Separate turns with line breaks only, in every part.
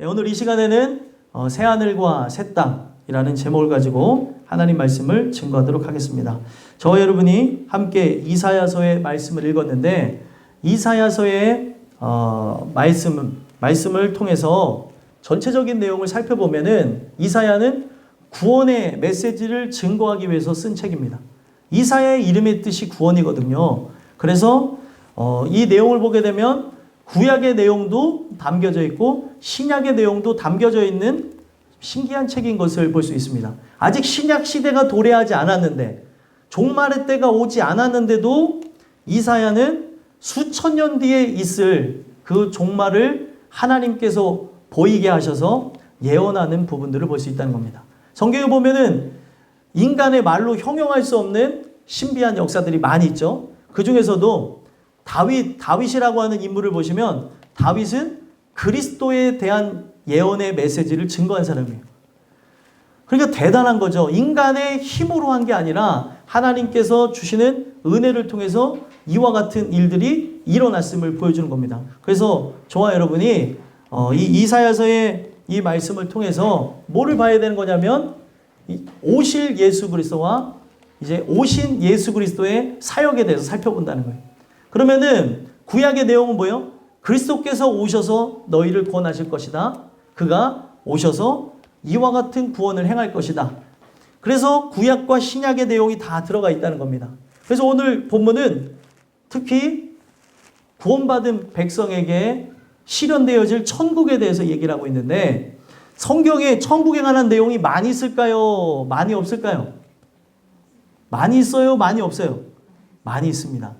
오늘 이 시간에는 새하늘과 새 땅이라는 제목을 가지고 하나님 말씀을 증거하도록 하겠습니다. 저와 여러분이 함께 이사야서의 말씀을 읽었는데 이사야서의 말씀을 통해서 전체적인 내용을 살펴보면은 이사야는 구원의 메시지를 증거하기 위해서 쓴 책입니다. 이사야의 이름의 뜻이 구원이거든요. 그래서 이 내용을 보게 되면 구약의 내용도 담겨져 있고 신약의 내용도 담겨져 있는 신기한 책인 것을 볼 수 있습니다. 아직 신약 시대가 도래하지 않았는데 종말의 때가 오지 않았는데도 이사야는 수천 년 뒤에 있을 그 종말을 하나님께서 보이게 하셔서 예언하는 부분들을 볼 수 있다는 겁니다. 성경에 보면은 인간의 말로 형용할 수 없는 신비한 역사들이 많이 있죠. 그 중에서도 다윗이라고 하는 인물을 보시면 다윗은 그리스도에 대한 예언의 메시지를 증거한 사람이에요. 그러니까 대단한 거죠. 인간의 힘으로 한 게 아니라 하나님께서 주시는 은혜를 통해서 이와 같은 일들이 일어났음을 보여주는 겁니다. 그래서 저와 여러분이 이 이사야서의 이 말씀을 통해서 뭐를 봐야 되는 거냐면 오실 예수 그리스도와 이제 오신 예수 그리스도의 사역에 대해서 살펴본다는 거예요. 그러면은 구약의 내용은 뭐예요? 그리스도께서 오셔서 너희를 구원하실 것이다. 그가 오셔서 이와 같은 구원을 행할 것이다. 그래서 구약과 신약의 내용이 다 들어가 있다는 겁니다. 그래서 오늘 본문은 특히 구원받은 백성에게 실현되어질 천국에 대해서 얘기를 하고 있는데 성경에 천국에 관한 내용이 많이 있을까요? 많이 없을까요? 많이 있어요? 많이 없어요? 많이 있습니다.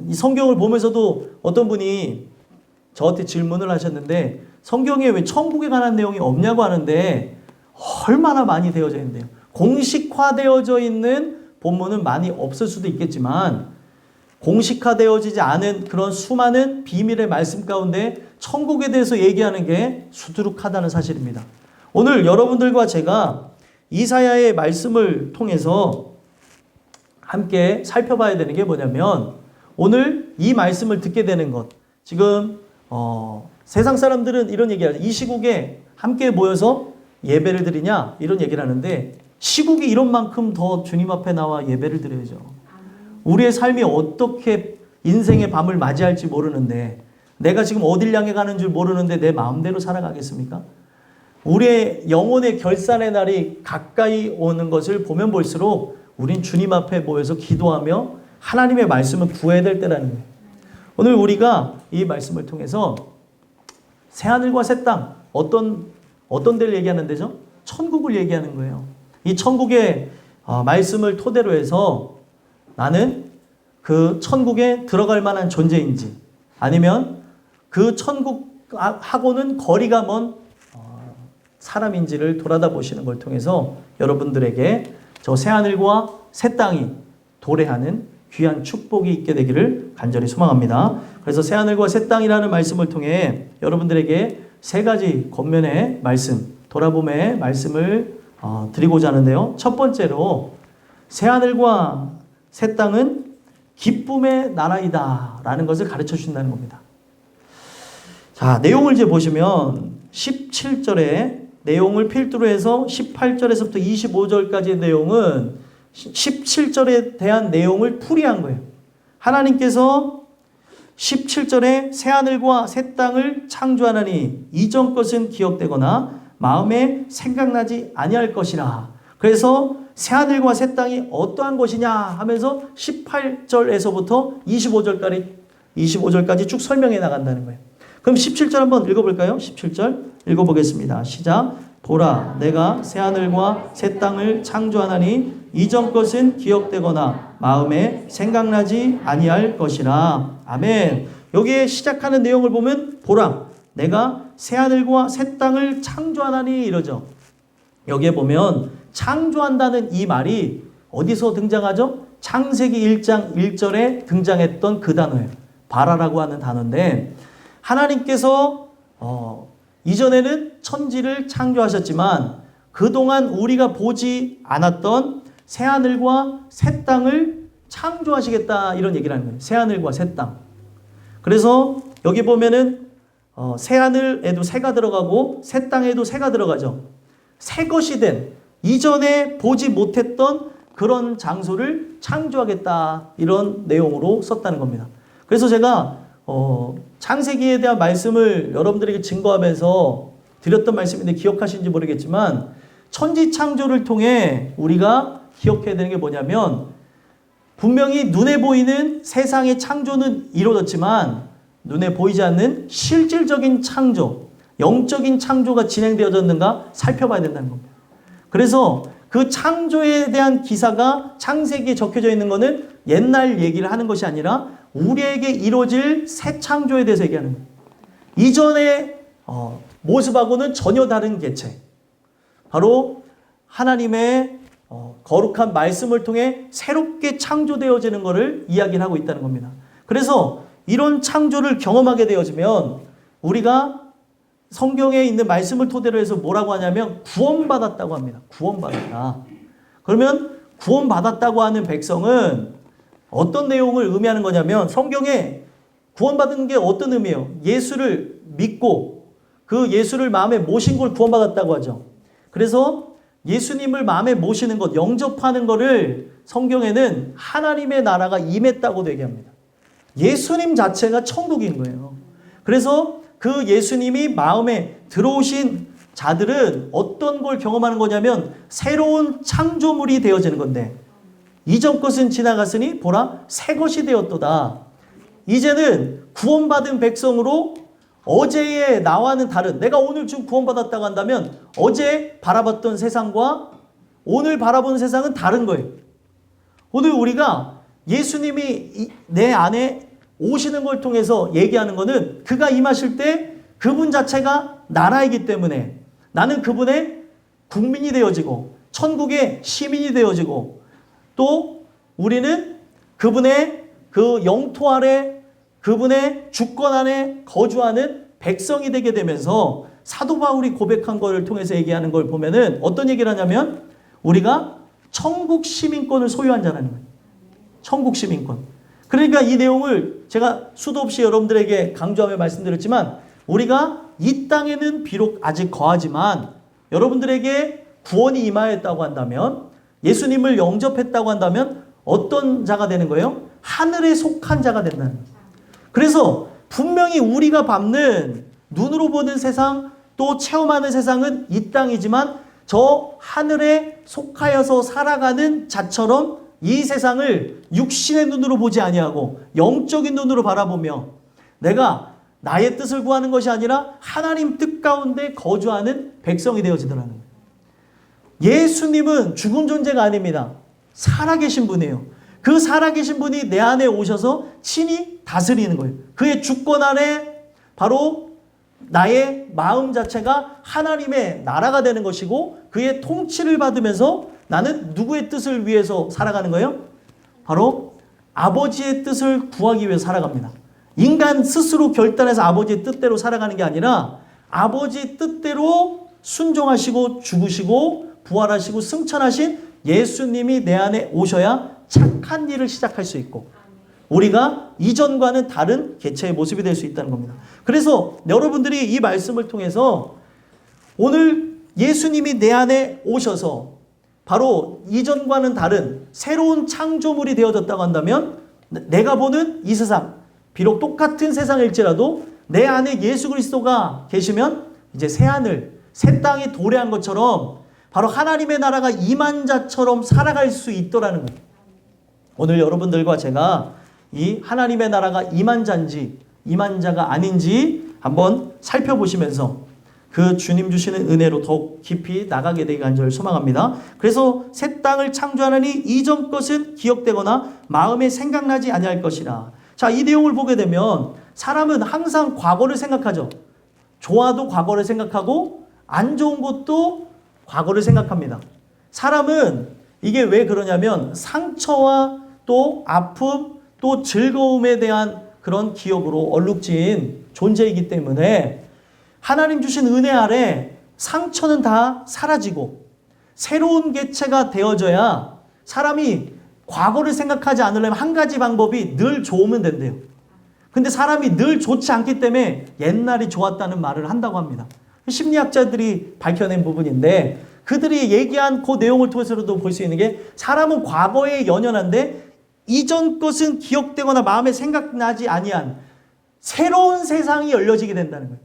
이 성경을 보면서도 어떤 분이 저한테 질문을 하셨는데 성경에 왜 천국에 관한 내용이 없냐고 하는데 얼마나 많이 되어져 있는데요. 공식화되어져 있는 본문은 많이 없을 수도 있겠지만 공식화되어지지 않은 그런 수많은 비밀의 말씀 가운데 천국에 대해서 얘기하는 게 수두룩하다는 사실입니다. 오늘 여러분들과 제가 이사야의 말씀을 통해서 함께 살펴봐야 되는 게 뭐냐면 오늘 이 말씀을 듣게 되는 것. 지금 세상 사람들은 이런 얘기를 하죠. 이 시국에 함께 모여서 예배를 드리냐 이런 얘기를 하는데 시국이 이런 만큼 더 주님 앞에 나와 예배를 드려야죠. 우리의 삶이 어떻게 인생의 밤을 맞이할지 모르는데 내가 지금 어딜 향해 가는 줄 모르는데 내 마음대로 살아가겠습니까? 우리의 영혼의 결산의 날이 가까이 오는 것을 보면 볼수록 우린 주님 앞에 모여서 기도하며 하나님의 말씀을 구해야 될 때라는 거예요. 오늘 우리가 이 말씀을 통해서 새하늘과 새 땅 어떤 데를 얘기하는 데죠? 천국을 얘기하는 거예요. 이 천국의 말씀을 토대로 해서 나는 그 천국에 들어갈 만한 존재인지 아니면 그 천국하고는 거리가 먼 사람인지를 돌아다 보시는 걸 통해서 여러분들에게 저 새하늘과 새 땅이 도래하는 귀한 축복이 있게 되기를 간절히 소망합니다. 그래서 새하늘과 새 땅이라는 말씀을 통해 여러분들에게 세 가지 겉면의 말씀, 돌아봄의 말씀을 드리고자 하는데요. 첫 번째로 새하늘과 새 땅은 기쁨의 나라이다 라는 것을 가르쳐 주신다는 겁니다. 자, 내용을 이제 보시면 17절의 내용을 필두로 해서 18절에서부터 25절까지의 내용은 17절에 대한 내용을 풀이한 거예요. 하나님께서 17절에 새하늘과 새 땅을 창조하나니 이전 것은 기억되거나 마음에 생각나지 아니할 것이라. 그래서 새하늘과 새 땅이 어떠한 것이냐 하면서 18절에서부터 25절까지 쭉 설명해 나간다는 거예요. 그럼 17절 한번 읽어볼까요? 17절 읽어보겠습니다. 시작. 보라, 내가 새하늘과 새 땅을 창조하나니 이전 것은 기억되거나 마음에 생각나지 아니할 것이라. 아멘. 여기에 시작하는 내용을 보면 보라, 내가 새하늘과 새 땅을 창조하나니 이러죠. 여기에 보면 창조한다는 이 말이 어디서 등장하죠? 창세기 1장 1절에 등장했던 그 단어예요. 바라라고 하는 단어인데 하나님께서 이전에는 천지를 창조하셨지만 그동안 우리가 보지 않았던 새하늘과 새 땅을 창조하시겠다 이런 얘기를 하는 거예요. 새하늘과 새 땅. 그래서 여기 보면은 새 하늘에도 새가 들어가고 새 땅에도 새가 들어가죠. 새 것이 된 이전에 보지 못했던 그런 장소를 창조하겠다 이런 내용으로 썼다는 겁니다. 그래서 제가 창세기에 대한 말씀을 여러분들에게 증거하면서 드렸던 말씀인데 기억하시는지 모르겠지만 천지 창조를 통해 우리가 기억해야 되는 게 뭐냐면 분명히 눈에 보이는 세상의 창조는 이루어졌지만 눈에 보이지 않는 실질적인 창조, 영적인 창조가 진행되어졌는가 살펴봐야 된다는 겁니다. 그래서 그 창조에 대한 기사가 창세기에 적혀져 있는 것은 옛날 얘기를 하는 것이 아니라 우리에게 이루어질 새 창조에 대해서 얘기하는 거예요. 이전의 모습하고는 전혀 다른 개체. 바로 하나님의 거룩한 말씀을 통해 새롭게 창조되어지는 것을 이야기를 하고 있다는 겁니다. 그래서 이런 창조를 경험하게 되어지면 우리가 성경에 있는 말씀을 토대로 해서 뭐라고 하냐면 구원받았다고 합니다. 구원받았다. 그러면 구원받았다고 하는 백성은 어떤 내용을 의미하는 거냐면 성경에 구원받은 게 어떤 의미예요? 예수를 믿고 그 예수를 마음에 모신 걸 구원받았다고 하죠. 그래서 예수님을 마음에 모시는 것, 영접하는 것을 성경에는 하나님의 나라가 임했다고도 얘기합니다. 예수님 자체가 천국인 거예요. 그래서 그 예수님이 마음에 들어오신 자들은 어떤 걸 경험하는 거냐면 새로운 창조물이 되어지는 건데 이전 것은 지나갔으니 보라 새 것이 되었도다. 이제는 구원받은 백성으로 어제의 나와는 다른, 내가 오늘 좀 구원받았다고 한다면 어제 바라봤던 세상과 오늘 바라보는 세상은 다른 거예요. 오늘 우리가 예수님이 내 안에 오시는 걸 통해서 얘기하는 거는 그가 임하실 때 그분 자체가 나라이기 때문에 나는 그분의 국민이 되어지고 천국의 시민이 되어지고 또 우리는 그분의 그 영토 아래 그분의 주권 안에 거주하는 백성이 되게 되면서 사도 바울이 고백한 것을 통해서 얘기하는 걸 보면은 어떤 얘기를 하냐면 우리가 천국 시민권을 소유한 자라는 거예요. 천국 시민권. 그러니까 이 내용을 제가 수도 없이 여러분들에게 강조하며 말씀드렸지만 우리가 이 땅에는 비록 아직 거하지만 여러분들에게 구원이 임하였다고 한다면 예수님을 영접했다고 한다면 어떤 자가 되는 거예요? 하늘에 속한 자가 된다는 거예요. 그래서 분명히 우리가 밟는 눈으로 보는 세상 또 체험하는 세상은 이 땅이지만 저 하늘에 속하여서 살아가는 자처럼 이 세상을 육신의 눈으로 보지 아니하고 영적인 눈으로 바라보며 내가 나의 뜻을 구하는 것이 아니라 하나님 뜻 가운데 거주하는 백성이 되어지더라는 거예요. 예수님은 죽은 존재가 아닙니다. 살아계신 분이에요. 그 살아계신 분이 내 안에 오셔서 친히 다스리는 거예요. 그의 주권 안에 바로 나의 마음 자체가 하나님의 나라가 되는 것이고 그의 통치를 받으면서 나는 누구의 뜻을 위해서 살아가는 거예요? 바로 아버지의 뜻을 구하기 위해서 살아갑니다. 인간 스스로 결단해서 아버지의 뜻대로 살아가는 게 아니라 아버지의 뜻대로 순종하시고 죽으시고 부활하시고 승천하신 예수님이 내 안에 오셔야 착한 일을 시작할 수 있고 우리가 이전과는 다른 개체의 모습이 될 수 있다는 겁니다. 그래서 여러분들이 이 말씀을 통해서 오늘 예수님이 내 안에 오셔서 바로 이전과는 다른 새로운 창조물이 되어졌다고 한다면 내가 보는 이 세상, 비록 똑같은 세상일지라도 내 안에 예수 그리스도가 계시면 이제 새 하늘, 새 땅이 도래한 것처럼 바로 하나님의 나라가 임한 자처럼 살아갈 수 있더라는 거예요. 오늘 여러분들과 제가 이 하나님의 나라가 임한 자인지 임한 자가 아닌지 한번 살펴보시면서 그 주님 주시는 은혜로 더욱 깊이 나가게 되길 간절히 소망합니다. 그래서 새 땅을 창조하느니 이전 것은 기억되거나 마음에 생각나지 아니할 것이라. 자, 이 내용을 보게 되면 사람은 항상 과거를 생각하죠. 좋아도 과거를 생각하고 안 좋은 것도 과거를 생각합니다. 사람은 이게 왜 그러냐면 상처와 또 아픔 또 즐거움에 대한 그런 기억으로 얼룩진 존재이기 때문에 하나님 주신 은혜 아래 상처는 다 사라지고 새로운 개체가 되어져야 사람이 과거를 생각하지 않으려면 한 가지 방법이 늘 좋으면 된대요. 근데 사람이 늘 좋지 않기 때문에 옛날이 좋았다는 말을 한다고 합니다. 심리학자들이 밝혀낸 부분인데 그들이 얘기한 그 내용을 통해서도 볼 수 있는 게 사람은 과거에 연연한데 이전 것은 기억되거나 마음에 생각나지 아니한 새로운 세상이 열려지게 된다는 거예요.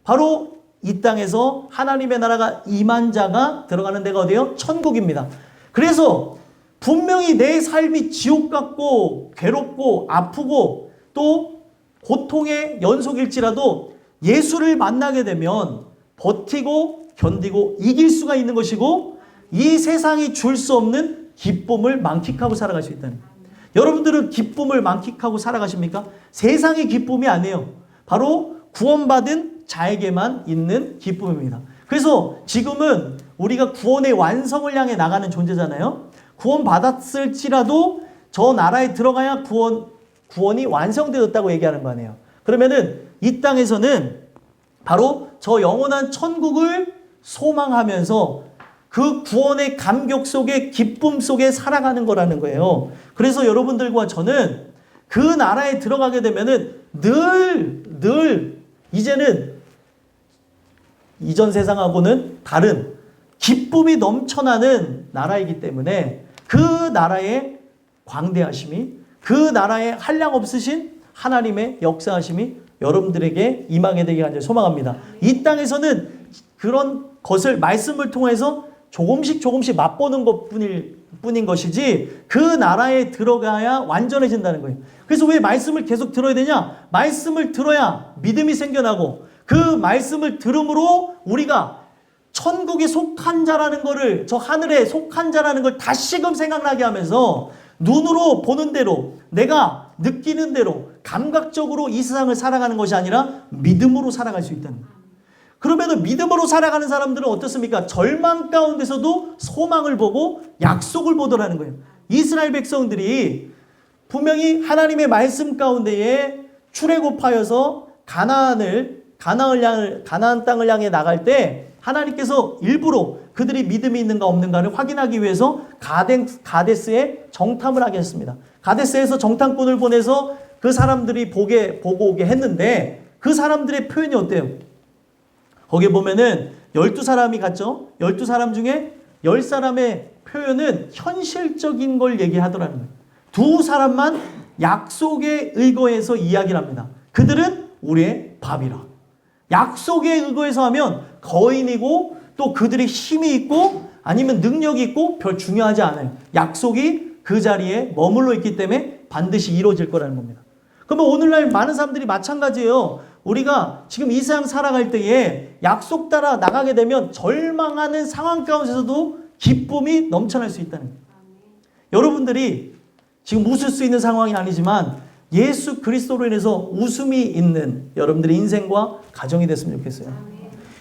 바로 이 땅에서 하나님의 나라가 임한 자가 들어가는 데가 어디예요? 천국입니다. 그래서 분명히 내 삶이 지옥 같고 괴롭고 아프고 또 고통의 연속일지라도 예수를 만나게 되면 버티고 견디고 이길 수가 있는 것이고 이 세상이 줄 수 없는 기쁨을 만끽하고 살아갈 수 있다는 거예요. 여러분들은 기쁨을 만끽하고 살아가십니까? 세상의 기쁨이 아니에요. 바로 구원받은 자에게만 있는 기쁨입니다. 그래서 지금은 우리가 구원의 완성을 향해 나가는 존재잖아요. 구원받았을지라도 저 나라에 들어가야 구원이 완성되었다고 얘기하는 거 아니에요. 그러면은 이 땅에서는 바로 저 영원한 천국을 소망하면서 그 구원의 감격 속에 기쁨 속에 살아가는 거라는 거예요. 그래서 여러분들과 저는 그 나라에 들어가게 되면은 늘 이제는 이전 세상하고는 다른 기쁨이 넘쳐나는 나라이기 때문에 그 나라의 광대하심이 그 나라의 한량없으신 하나님의 역사하심이 여러분들에게 임하게 되길 간절히 소망합니다. 이 땅에서는 그런 것을 말씀을 통해서 조금씩 맛보는 것뿐인 것이지 그 나라에 들어가야 완전해진다는 거예요. 그래서 왜 말씀을 계속 들어야 되냐? 말씀을 들어야 믿음이 생겨나고 그 말씀을 들음으로 우리가 천국에 속한 자라는 거를 저 하늘에 속한 자라는 걸 다시금 생각나게 하면서 눈으로 보는 대로 내가 느끼는 대로 감각적으로 이 세상을 살아가는 것이 아니라 믿음으로 살아갈 수 있다는 거예요. 그러면 믿음으로 살아가는 사람들은 어떻습니까? 절망 가운데서도 소망을 보고 약속을 보더라는 거예요. 이스라엘 백성들이 분명히 하나님의 말씀 가운데에 출애굽하여서 가나안 땅을 향해 나갈 때 하나님께서 일부러 그들이 믿음이 있는가 없는가를 확인하기 위해서 가데스에 정탐을 하게 했습니다. 가데스에서 정탐꾼을 보내서 그 사람들이 보고 오게 했는데 그 사람들의 표현이 어때요? 거기에 보면은 12사람이 갔죠. 12사람 중에 10사람의 표현은 현실적인 걸 얘기하더라는 거예요. 2사람만 약속에 의거해서 이야기를 합니다. 그들은 우리의 밥이라. 약속에 의거해서 하면 거인이고 또 그들의 힘이 있고 아니면 능력이 있고 별 중요하지 않아요. 약속이 그 자리에 머물러 있기 때문에 반드시 이루어질 거라는 겁니다. 그러면 오늘날 많은 사람들이 마찬가지예요. 우리가 지금 이 세상 살아갈 때에 약속 따라 나가게 되면 절망하는 상황 가운데서도 기쁨이 넘쳐날 수 있다는 거예요. 여러분들이 지금 웃을 수 있는 상황이 아니지만 예수 그리스도로 인해서 웃음이 있는 여러분들의 인생과 가정이 됐으면 좋겠어요.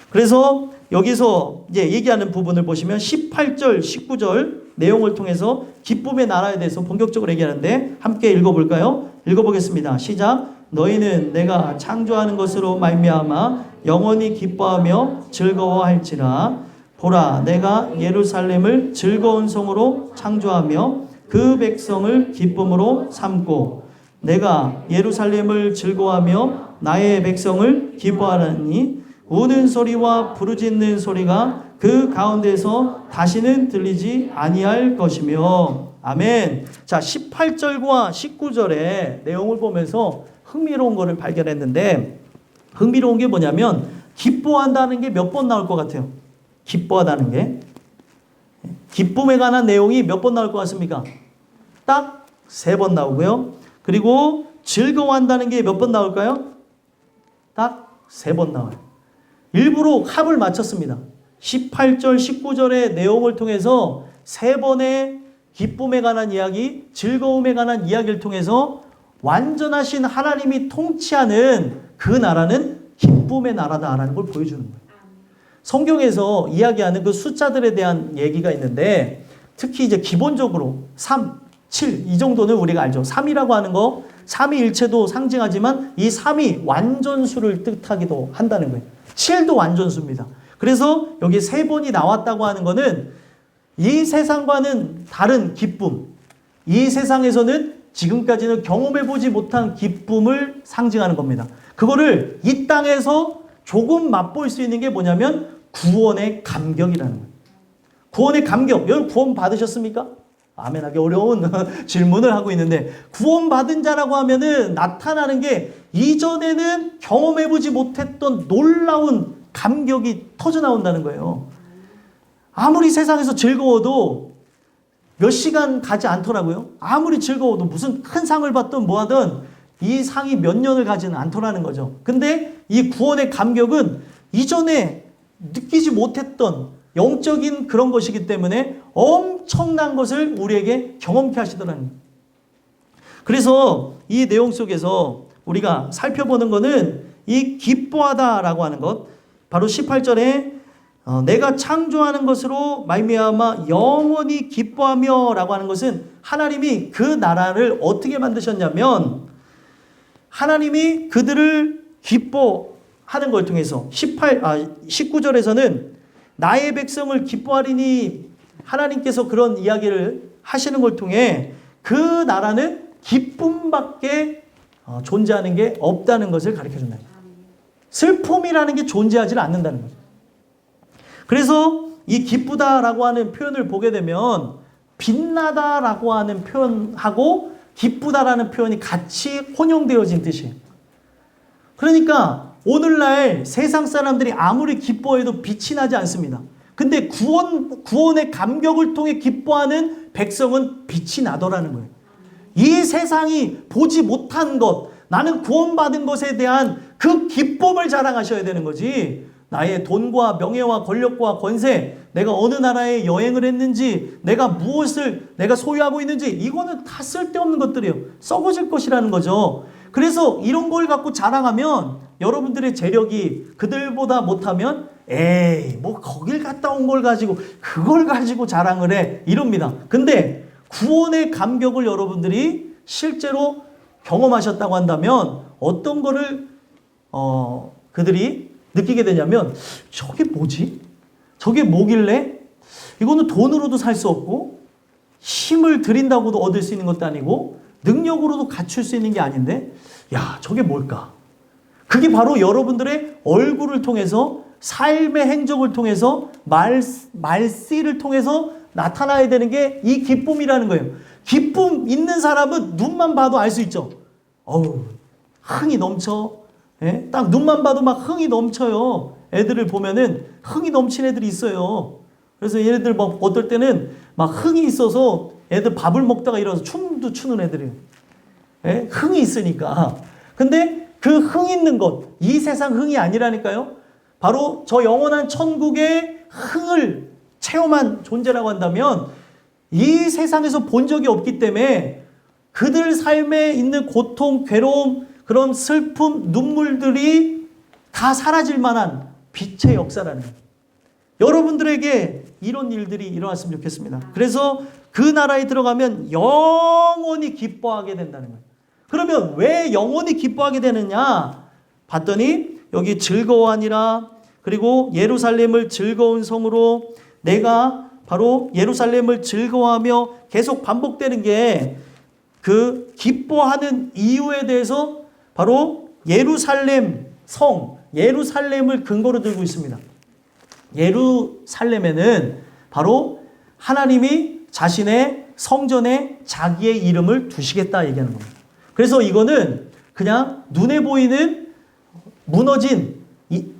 그래서 여기서 이제 얘기하는 부분을 보시면 18절, 19절 내용을 통해서 기쁨의 나라에 대해서 본격적으로 얘기하는데 함께 읽어볼까요? 읽어보겠습니다. 시작. 너희는 내가 창조하는 것으로 말미암아 영원히 기뻐하며 즐거워할지라. 보라, 내가 예루살렘을 즐거운 성으로 창조하며 그 백성을 기쁨으로 삼고 내가 예루살렘을 즐거워하며 나의 백성을 기뻐하라니 우는 소리와 부르짖는 소리가 그 가운데서 다시는 들리지 아니할 것이며. 아멘. 자, 18절과 19절의 내용을 보면서 흥미로운 것을 발견했는데 흥미로운 게 뭐냐면 기뻐한다는 게 몇 번 나올 것 같아요? 기뻐하다는 게. 기쁨에 관한 내용이 몇 번 나올 것 같습니까? 딱 3번 나오고요. 그리고 즐거워한다는 게 몇 번 나올까요? 딱 3번 나와요. 일부러 합을 맞췄습니다. 18절, 19절의 내용을 통해서 3번의 기쁨에 관한 이야기, 즐거움에 관한 이야기를 통해서 완전하신 하나님이 통치하는 그 나라는 기쁨의 나라다라는 걸 보여주는 거예요. 성경에서 이야기하는 그 숫자들에 대한 얘기가 있는데 특히 이제 기본적으로 3, 7 이 정도는 우리가 알죠. 3이라고 하는 거 삼위일체도 상징하지만 이 3이 완전수를 뜻하기도 한다는 거예요. 7도 완전수입니다. 그래서 여기 3번이 나왔다고 하는 거는 이 세상과는 다른 기쁨, 이 세상에서는 지금까지는 경험해보지 못한 기쁨을 상징하는 겁니다. 그거를 이 땅에서 조금 맛볼 수 있는 게 뭐냐면 구원의 감격이라는 거예요. 구원의 감격. 여러분 구원 받으셨습니까? 아멘하기 어려운 질문을 하고 있는데, 구원받은 자라고 하면은 나타나는 게 이전에는 경험해보지 못했던 놀라운 감격이 터져나온다는 거예요. 아무리 세상에서 즐거워도 몇 시간 가지 않더라고요. 아무리 즐거워도 무슨 큰 상을 받든 뭐하든 이 상이 몇 년을 가지는 않더라는 거죠. 근데 이 구원의 감격은 이전에 느끼지 못했던 영적인 그런 것이기 때문에 엄청난 것을 우리에게 경험케 하시더라는 거예요. 그래서 이 내용 속에서 우리가 살펴보는 것은 이 기뻐하다라고 하는 것, 바로 18절에 내가 창조하는 것으로 말미암아 영원히 기뻐하며 라고 하는 것은 하나님이 그 나라를 어떻게 만드셨냐면, 하나님이 그들을 기뻐하는 걸 통해서 19절에서는 나의 백성을 기뻐하리니 하나님께서 그런 이야기를 하시는 걸 통해 그 나라는 기쁨밖에 존재하는 게 없다는 것을 가르쳐준다. 슬픔이라는 게 존재하지 않는다는 거죠. 그래서 이 기쁘다라고 하는 표현을 보게 되면 빛나다라고 하는 표현하고 기쁘다라는 표현이 같이 혼용되어진 뜻이에요. 그러니까 오늘날 세상 사람들이 아무리 기뻐해도 빛이 나지 않습니다. 근데 구원의 감격을 통해 기뻐하는 백성은 빛이 나더라는 거예요. 이 세상이 보지 못한 것, 나는 구원받은 것에 대한 그 기쁨을 자랑하셔야 되는 거지, 나의 돈과 명예와 권력과 권세, 내가 어느 나라에 여행을 했는지, 내가 무엇을 내가 소유하고 있는지, 이거는 다 쓸데없는 것들이에요. 썩어질 것이라는 거죠. 그래서 이런 걸 갖고 자랑하면 여러분들의 재력이 그들보다 못하면 에이 뭐 거길 갔다 온 걸 가지고 그걸 가지고 자랑을 해, 이럽니다. 근데 구원의 감격을 여러분들이 실제로 경험하셨다고 한다면 어떤 거를 그들이 느끼게 되냐면, 저게 뭐지? 저게 뭐길래? 이거는 돈으로도 살 수 없고 힘을 들인다고도 얻을 수 있는 것도 아니고 능력으로도 갖출 수 있는 게 아닌데, 야 저게 뭘까? 그게 바로 여러분들의 얼굴을 통해서, 삶의 행적을 통해서, 말씨를 통해서 나타나야 되는 게 이 기쁨이라는 거예요. 기쁨 있는 사람은 눈만 봐도 알 수 있죠. 어우, 흥이 넘쳐. 예? 딱 눈만 봐도 막 흥이 넘쳐요. 애들을 보면은 흥이 넘친 애들이 있어요. 그래서 얘네들 막 어떨 때는 막 흥이 있어서 애들 밥을 먹다가 일어나서 춤도 추는 애들이에요. 예? 흥이 있으니까. 근데 그 흥 있는 것, 이 세상 흥이 아니라니까요. 바로 저 영원한 천국의 흥을 체험한 존재라고 한다면, 이 세상에서 본 적이 없기 때문에 그들 삶에 있는 고통, 괴로움, 그런 슬픔, 눈물들이 다 사라질 만한 빛의 역사라는 거예요. 여러분들에게 이런 일들이 일어났으면 좋겠습니다. 그래서 그 나라에 들어가면 영원히 기뻐하게 된다는 거예요. 그러면 왜 영원히 기뻐하게 되느냐 봤더니, 여기 즐거워하니라, 그리고 예루살렘을 즐거운 성으로, 내가 바로 예루살렘을 즐거워하며, 계속 반복되는 게 그 기뻐하는 이유에 대해서 바로 예루살렘 성, 예루살렘을 근거로 들고 있습니다. 예루살렘에는 바로 하나님이 자신의 성전에 자기의 이름을 두시겠다 얘기하는 겁니다. 그래서 이거는 그냥 눈에 보이는 무너진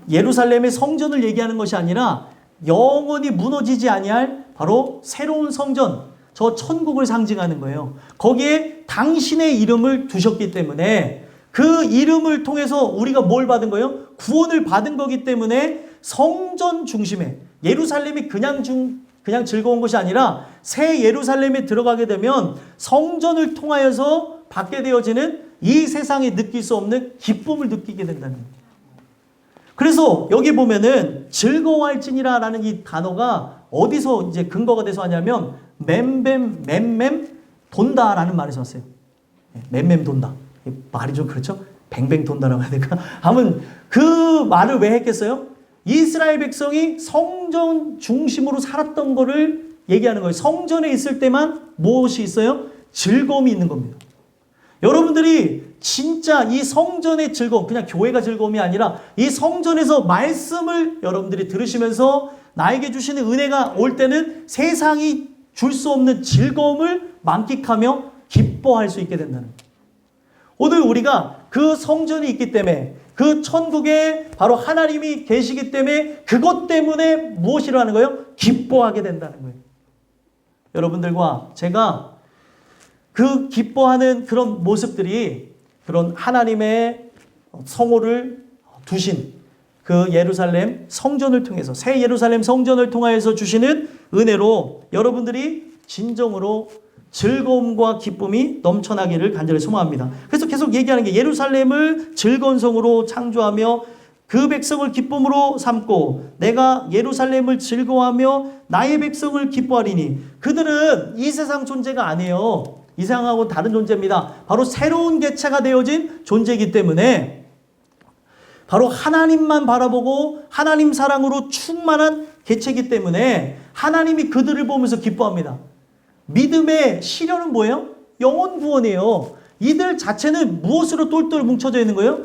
예루살렘의 성전을 얘기하는 것이 아니라 영원히 무너지지 아니할 바로 새로운 성전, 저 천국을 상징하는 거예요. 거기에 당신의 이름을 두셨기 때문에, 그 이름을 통해서 우리가 뭘 받은 거예요? 구원을 받은 거기 때문에 성전 중심에, 예루살렘이 그냥 즐거운 것이 아니라 새 예루살렘에 들어가게 되면 성전을 통하여서 받게 되어지는 이 세상에 느낄 수 없는 기쁨을 느끼게 된다는 거예요. 그래서 여기 보면은 즐거워할지니라 라는 이 단어가 어디서 이제 근거가 돼서 하냐면, 맴 돈다라는 말에서 왔어요. 맴 돈다. 말이 좀 그렇죠? 뱅뱅 돈다라고 해야 될까? 아무튼 그 말을 왜 했겠어요? 이스라엘 백성이 성전 중심으로 살았던 거를 얘기하는 거예요. 성전에 있을 때만 무엇이 있어요? 즐거움이 있는 겁니다. 여러분들이 진짜 이 성전의 즐거움, 그냥 교회가 즐거움이 아니라 이 성전에서 말씀을 여러분들이 들으시면서 나에게 주시는 은혜가 올 때는 세상이 줄 수 없는 즐거움을 만끽하며 기뻐할 수 있게 된다는 거예요. 오늘 우리가 그 성전이 있기 때문에 그 천국에 바로 하나님이 계시기 때문에 그것 때문에 무엇이라 하는 거예요? 기뻐하게 된다는 거예요. 여러분들과 제가 그 기뻐하는 그런 모습들이 그런 하나님의 성호를 두신 그 예루살렘 성전을 통해서 새 예루살렘 성전을 통하여서 주시는 은혜로 여러분들이 진정으로 즐거움과 기쁨이 넘쳐나기를 간절히 소망합니다. 그래서 계속 얘기하는 게 예루살렘을 즐거운 성으로 창조하며 그 백성을 기쁨으로 삼고 내가 예루살렘을 즐거워하며 나의 백성을 기뻐하리니 그들은 이 세상 존재가 아니에요. 이 세상하고 다른 존재입니다. 바로 새로운 개체가 되어진 존재이기 때문에 바로 하나님만 바라보고 하나님 사랑으로 충만한 개체이기 때문에 하나님이 그들을 보면서 기뻐합니다. 믿음의 시련은 뭐예요? 영혼 구원이에요. 이들 자체는 무엇으로 똘똘 뭉쳐져 있는 거예요?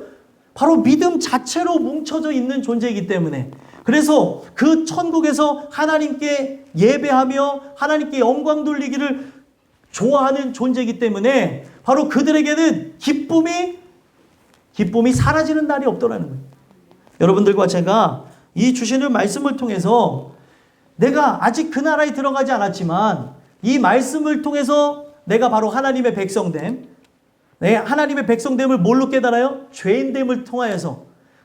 바로 믿음 자체로 뭉쳐져 있는 존재이기 때문에 그래서 그 천국에서 하나님께 예배하며 하나님께 영광 돌리기를 좋아하는 존재이기 때문에 바로 그들에게는 기쁨이 사라지는 날이 없더라는 거예요. 여러분들과 제가 이 주시는 말씀을 통해서 내가 아직 그 나라에 들어가지 않았지만 이 말씀을 통해서 내가 바로 하나님의 백성됨, 하나님의 백성됨을 뭘로 깨달아요? 죄인됨을 통하여서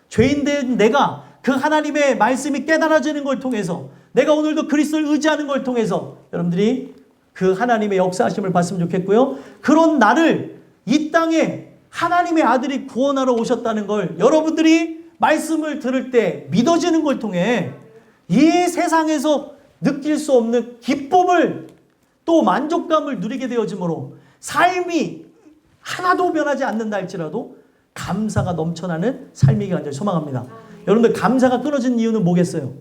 죄인된 내가 그 하나님의 말씀이 깨달아지는 걸 통해서 내가 오늘도 그리스도를 의지하는 걸 통해서 여러분들이 그 하나님의 역사하심을 봤으면 좋겠고요. 그런 나를 이 땅에 하나님의 아들이 구원하러 오셨다는 걸 여러분들이 말씀을 들을 때 믿어지는 걸 통해 이 세상에서 느낄 수 없는 기쁨을 또 만족감을 누리게 되어지므로 삶이 하나도 변하지 않는다 할지라도 감사가 넘쳐나는 삶이기 간절히 소망합니다. 여러분들 감사가 끊어진 이유는 뭐겠어요?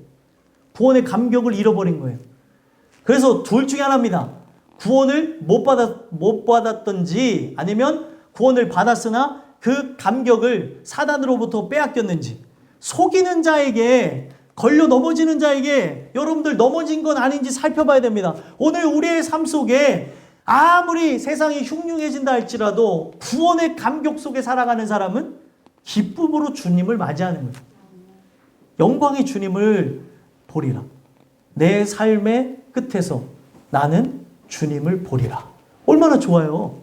구원의 감격을 잃어버린 거예요. 그래서 둘 중에 하나입니다. 구원을 못 받았든지 아니면 구원을 받았으나 그 감격을 사단으로부터 빼앗겼는지 속이는 자에게 걸려 넘어지는 자에게 여러분들 넘어진 건 아닌지 살펴봐야 됩니다. 오늘 우리의 삶 속에 아무리 세상이 흉흉해진다 할지라도 구원의 감격 속에 살아가는 사람은 기쁨으로 주님을 맞이하는 거예요. 영광의 주님을 보리라. 내 삶의 끝에서 나는 주님을 보리라. 얼마나 좋아요.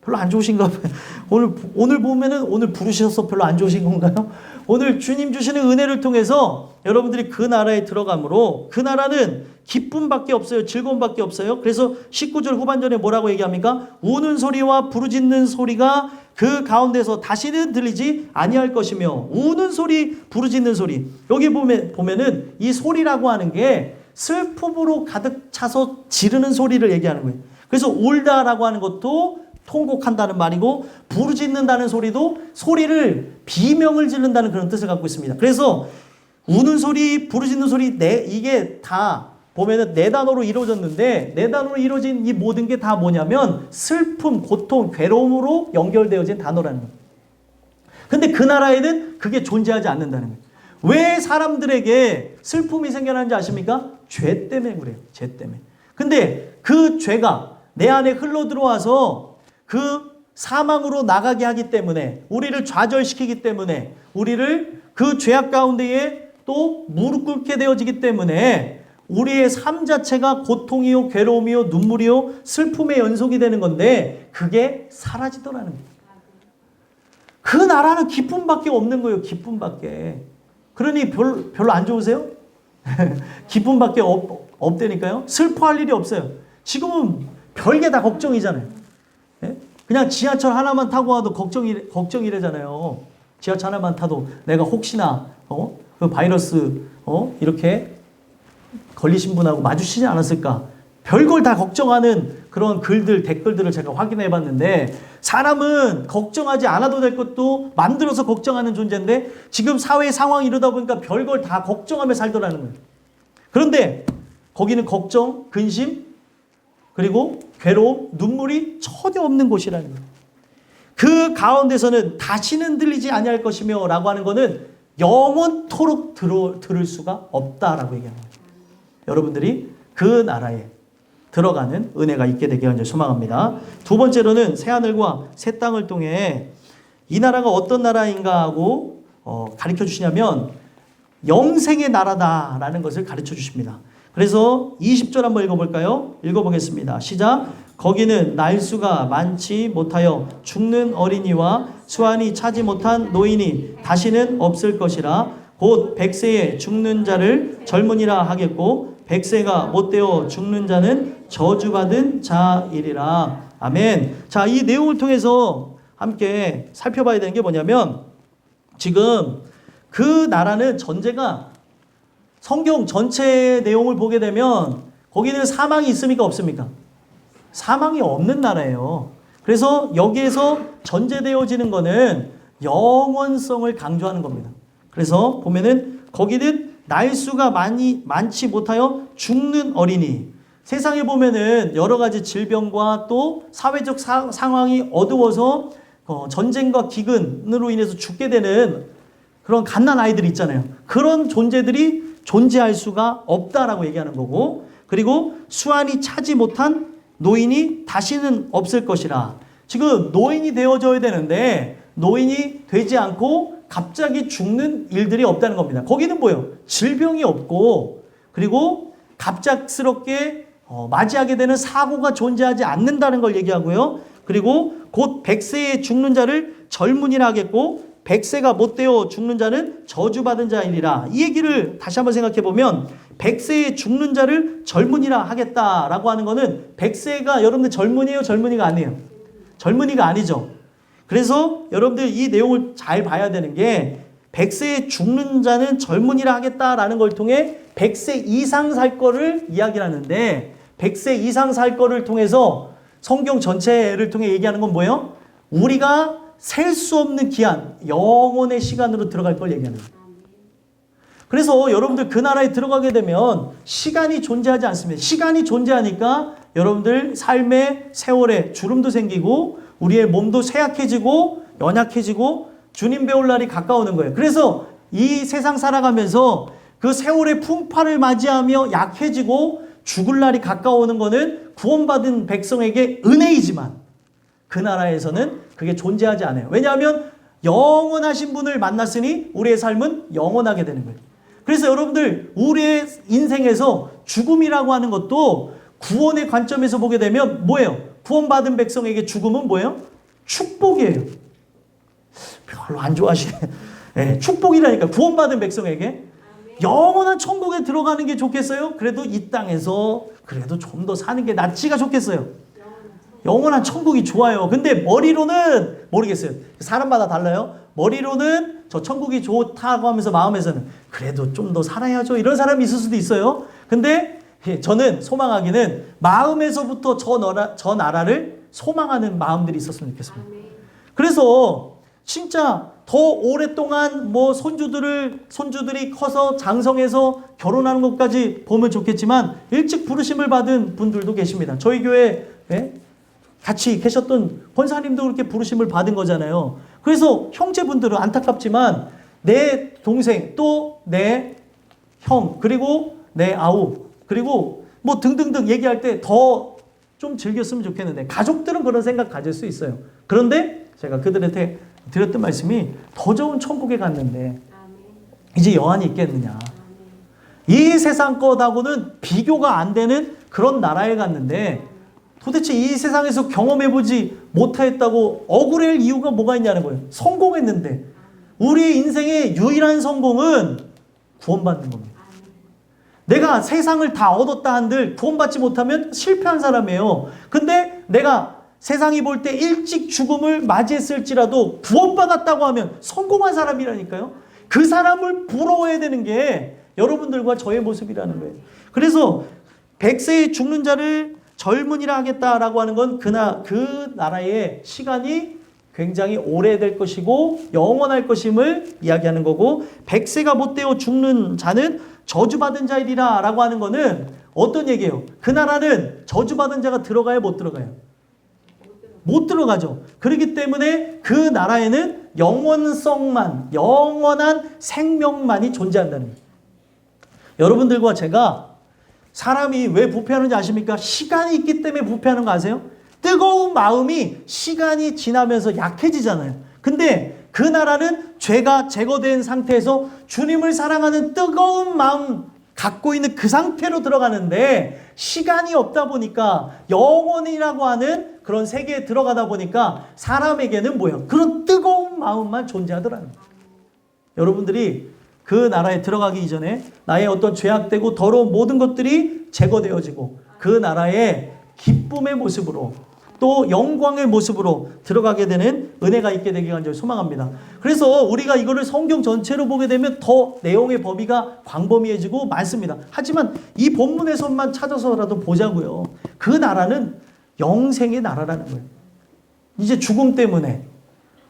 별로 안 좋으신가 봐요. 오늘 보면은 오늘 부르셔서 별로 안 좋으신 건가요? 오늘 주님 주시는 은혜를 통해서 여러분들이 그 나라에 들어가므로 그 나라는 기쁨밖에 없어요. 즐거움밖에 없어요. 그래서 19절 후반전에 뭐라고 얘기합니까? 우는 소리와 부르짖는 소리가 그 가운데서 다시는 들리지 아니할 것이며 우는 소리, 부르짖는 소리. 여기 보면은 이 소리라고 하는 게 슬픔으로 가득 차서 지르는 소리를 얘기하는 거예요. 그래서 울다라고 하는 것도 통곡한다는 말이고 부르짖는다는 소리도 소리를 비명을 지른다는 그런 뜻을 갖고 있습니다. 그래서 우는 소리, 부르짖는 소리 이게 다 보면은 네 단어로 이루어졌는데 네 단어로 이루어진 이 모든 게 다 뭐냐면 슬픔, 고통, 괴로움으로 연결되어진 단어라는 거예요. 근데 그 나라에는 그게 존재하지 않는다는 거예요. 왜 사람들에게 슬픔이 생겨나는지 아십니까? 죄 때문에 그래요. 죄 때문에. 근데 그 죄가 내 안에 흘러 들어와서 그 사망으로 나가게 하기 때문에 우리를 좌절시키기 때문에 우리를 그 죄악 가운데에 또 무릎 꿇게 되어지기 때문에 우리의 삶 자체가 고통이요 괴로움이요 눈물이요 슬픔의 연속이 되는 건데 그게 사라지더라는 거예요. 그 나라는 기쁨밖에 없는 거예요. 기쁨밖에. 그러니 별로 안 좋으세요? 기쁨밖에 없다니까요. 슬퍼할 일이 없어요. 지금은 별게 다 걱정이잖아요. 그냥 지하철 하나만 타고 와도 걱정이래잖아요. 지하철 하나만 타도 내가 혹시나 그 바이러스 이렇게 걸리신 분하고 마주치지 않았을까? 별걸 다 걱정하는 그런 글들, 댓글들을 제가 확인해 봤는데 사람은 걱정하지 않아도 될 것도 만들어서 걱정하는 존재인데 지금 사회 상황이 이러다 보니까 별걸 다 걱정하며 살더라는 거예요. 그런데 거기는 걱정, 근심, 그리고 괴로움, 눈물이 전혀 없는 곳이라는 거예요. 그 가운데서는 다시는 들리지 아니할 것이며 라고 하는 거는 영원토록 들을 수가 없다라고 얘기합니다. 여러분들이 그 나라에 들어가는 은혜가 있게 되길 소망합니다. 두 번째로는 새하늘과 새 땅을 통해 이 나라가 어떤 나라인가 하고 가르쳐 주시냐면 영생의 나라다라는 것을 가르쳐 주십니다. 그래서 20절 한번 읽어볼까요? 읽어보겠습니다. 시작. 거기는 날수가 많지 못하여 죽는 어린이와 수완이 차지 못한 노인이 다시는 없을 것이라. 곧 100세에 죽는 자를 젊은이라 하겠고 100세가 못되어 죽는 자는 저주받은 자이리라. 아멘. 자, 이 내용을 통해서 함께 살펴봐야 되는 게 뭐냐면 지금 그 나라는 전제가 성경 전체의 내용을 보게 되면 거기는 사망이 있습니까? 없습니까? 사망이 없는 나라예요. 그래서 여기에서 전제되어지는 거는 영원성을 강조하는 겁니다. 그래서 보면은 거기는 날수가 많지 못하여 죽는 어린이. 세상에 보면은 여러 가지 질병과 또 사회적 상황이 어두워서 전쟁과 기근으로 인해서 죽게 되는 그런 갓난 아이들 있잖아요. 그런 존재들이 존재할 수가 없다라고 얘기하는 거고, 그리고 수완이 차지 못한 노인이 다시는 없을 것이라. 지금 노인이 되어져야 되는데 노인이 되지 않고 갑자기 죽는 일들이 없다는 겁니다. 거기는 뭐예요? 질병이 없고 그리고 갑작스럽게 맞이하게 되는 사고가 존재하지 않는다는 걸 얘기하고요. 그리고 곧 100세에 죽는 자를 젊은이라 하겠고 100세가 못되어 죽는 자는 저주받은 자이리라. 이 얘기를 다시 한번 생각해 보면 100세에 죽는 자를 젊은이라 하겠다라고 하는 거는 100세가 여러분들 젊은이에요? 젊은이가 아니에요? 젊은이가 아니죠. 그래서 여러분들 이 내용을 잘 봐야 되는 게 100세에 죽는 자는 젊은이라 하겠다라는 걸 통해 100세 이상 살 거를 이야기를 하는데 100세 이상 살 거를 통해서 성경 전체를 통해 얘기하는 건 뭐예요? 우리가 셀 수 없는 기한, 영원의 시간으로 들어갈 걸 얘기하는 거예요. 그래서 여러분들 그 나라에 들어가게 되면 시간이 존재하지 않습니다. 시간이 존재하니까 여러분들 삶의 세월에 주름도 생기고 우리의 몸도 쇠약해지고 연약해지고 주님 배울 날이 가까우는 거예요. 그래서 이 세상 살아가면서 그 세월의 풍파를 맞이하며 약해지고 죽을 날이 가까우는 것은 구원받은 백성에게 은혜이지만 그 나라에서는 그게 존재하지 않아요. 왜냐하면 영원하신 분을 만났으니 우리의 삶은 영원하게 되는 거예요. 그래서 여러분들 우리의 인생에서 죽음이라고 하는 것도 구원의 관점에서 보게 되면 뭐예요? 구원받은 백성에게 죽음은 뭐예요? 축복이에요. 별로 안 좋아하시네. 네, 축복이라니까. 구원받은 백성에게 영원한 천국에 들어가는 게 좋겠어요? 그래도 이 땅에서 그래도 좀 더 사는 게 낫지가 좋겠어요? 영원한 천국이 좋아요. 근데 머리로는 모르겠어요. 사람마다 달라요. 머리로는 저 천국이 좋다고 하면서 마음에서는 그래도 좀 더 살아야죠. 이런 사람이 있을 수도 있어요. 근데 저는 소망하기는 마음에서부터 저 나라를 소망하는 마음들이 있었으면 좋겠습니다. 그래서 진짜 더 오랫동안 뭐 손주들이 커서 장성해서 결혼하는 것까지 보면 좋겠지만 일찍 부르심을 받은 분들도 계십니다. 저희 교회 같이 계셨던 권사님도 그렇게 부르심을 받은 거잖아요. 그래서 형제분들은 안타깝지만 내 동생 또 내 형 그리고 내 아우 그리고 뭐 등등등 얘기할 때 더 좀 즐겼으면 좋겠는데 가족들은 그런 생각 가질 수 있어요. 그런데 제가 그들한테 드렸던 말씀이 더 좋은 천국에 갔는데 이제 여한이 있겠느냐. 이 세상 것하고는 비교가 안 되는 그런 나라에 갔는데 도대체 이 세상에서 경험해보지 못했다고 억울할 이유가 뭐가 있냐는 거예요. 성공했는데 우리의 인생의 유일한 성공은 구원받는 겁니다. 내가 세상을 다 얻었다 한들 구원받지 못하면 실패한 사람이에요. 근데 내가 세상이 볼 때 일찍 죽음을 맞이했을지라도 구원받았다고 하면 성공한 사람이라니까요. 그 사람을 부러워해야 되는 게 여러분들과 저의 모습이라는 거예요. 그래서 100세에 죽는 자를 젊은이라 하겠다라고 하는 건 그 나라의 시간이 굉장히 오래될 것이고 영원할 것임을 이야기하는 거고 100세가 못되어 죽는 자는 저주받은 자이리라 라고 하는 거는 어떤 얘기예요? 그 나라는 저주받은 자가 들어가요? 못 들어가요? 못 들어가죠. 그렇기 때문에 그 나라에는 영원성만, 영원한 생명만이 존재한다는 거예요. 여러분들과 제가 사람이 왜 부패하는지 아십니까? 시간이 있기 때문에 부패하는 거 아세요? 뜨거운 마음이 시간이 지나면서 약해지잖아요. 근데 그 나라는 죄가 제거된 상태에서 주님을 사랑하는 뜨거운 마음 갖고 있는 그 상태로 들어가는데 시간이 없다 보니까 영원이라고 하는 그런 세계에 들어가다 보니까 사람에게는 뭐예요? 그런 뜨거운 마음만 존재하더라는 거예요. 여러분들이 그 나라에 들어가기 이전에 나의 어떤 죄악되고 더러운 모든 것들이 제거되어지고 그 나라의 기쁨의 모습으로 또 영광의 모습으로 들어가게 되는 은혜가 있게 되기를 간절히 소망합니다. 그래서 우리가 이거를 성경 전체로 보게 되면 더 내용의 범위가 광범위해지고 많습니다. 하지만 이 본문에서만 찾아서라도 보자고요. 그 나라는 영생의 나라라는 거예요. 이제 죽음 때문에